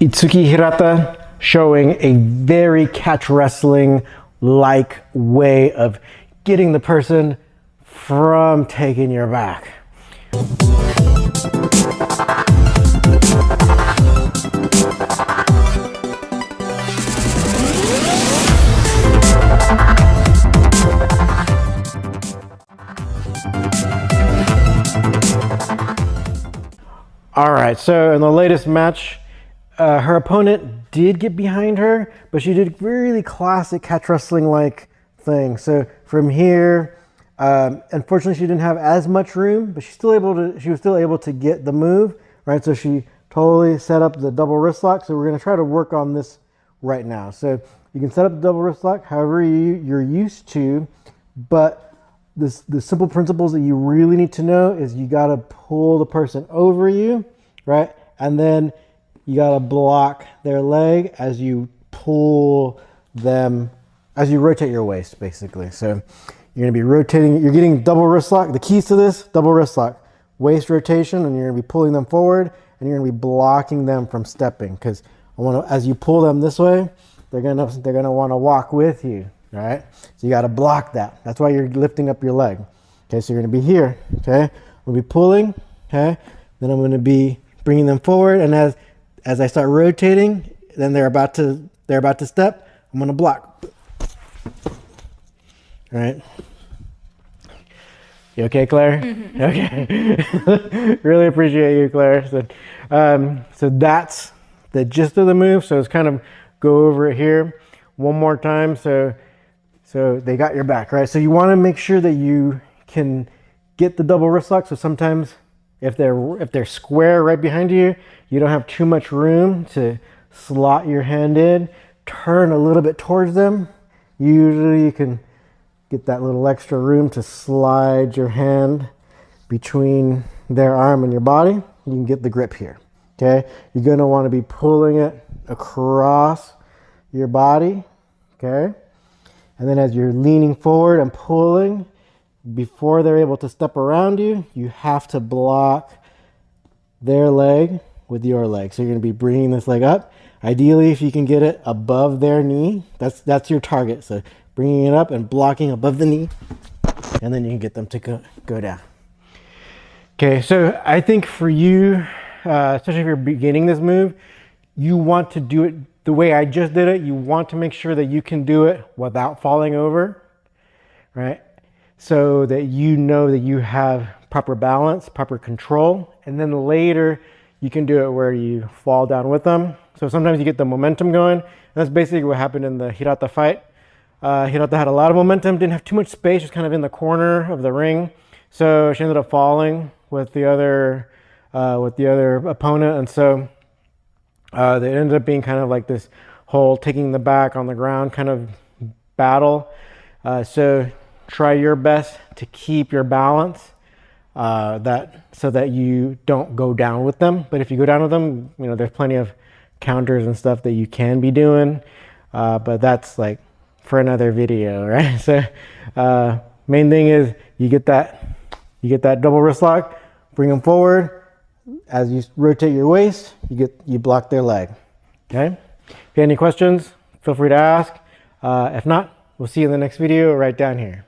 Itsuki Hirata, showing a very catch wrestling like way of getting the person from taking your back. All right, so in the latest match, her opponent did get behind her, but she did really classic catch wrestling like thing. So from here, unfortunately, she didn't have as much room, but she was still able to get the move, right? So she totally set up the double wrist lock. So we're gonna try to work on this right now. So you can set up the double wrist lock however you're used to, but the simple principles that you really need to know is you got to pull the person over you, right? And then you got to block their leg as you pull them, as you rotate your waist, basically. So you're going to be rotating, you're getting double wrist lock. The keys to this, double wrist lock, waist rotation, and you're going to be pulling them forward, and you're going to be blocking them from stepping, because as you pull them this way, they're going to want to walk with you. Right? So you got to block that. That's why you're lifting up your leg. Okay, so you're going to be here. Okay, we'll be pulling. Okay, then I'm going to be bringing them forward, and as I start rotating, then they're about to step. I'm going to block. All right. You okay, Claire? Mm-hmm. Okay. Really appreciate you, Claire. So that's the gist of the move. So let's kind of go over it here one more time. So they got your back, right? So you want to make sure that you can get the double wrist lock. So sometimes if they're square right behind you, you don't have too much room to slot your hand in, turn a little bit towards them. Usually you can get that little extra room to slide your hand between their arm and your body. You can get the grip here, okay? You're gonna want to be pulling it across your body, okay? And then as you're leaning forward and pulling, before they're able to step around you, you have to block their leg with your leg. So you're going to be bringing this leg up. Ideally, if you can get it above their knee, that's your target. So bringing it up and blocking above the knee, and then you can get them to go down. Okay, so I think for you, especially if you're beginning this move, you want to do it the way I just did it. You want to make sure that you can do it without falling over, right? So that you know that you have proper balance, proper control, and then later you can do it where you fall down with them. So sometimes you get the momentum going. And that's basically what happened in the Hirata fight. Hirata had a lot of momentum, didn't have too much space, just kind of in the corner of the ring. So she ended up falling with the other opponent, and so they ended up being kind of like this whole taking the back on the ground kind of battle. So try your best to keep your balance so that you don't go down with them. But if you go down with them, you know, there's plenty of counters and stuff that you can be doing. But that's like for another video, right? So main thing is you get that double wrist lock, bring them forward. As you rotate your waist, you block their leg. Okay? If you have any questions, feel free to ask. If not, we'll see you in the next video right down here.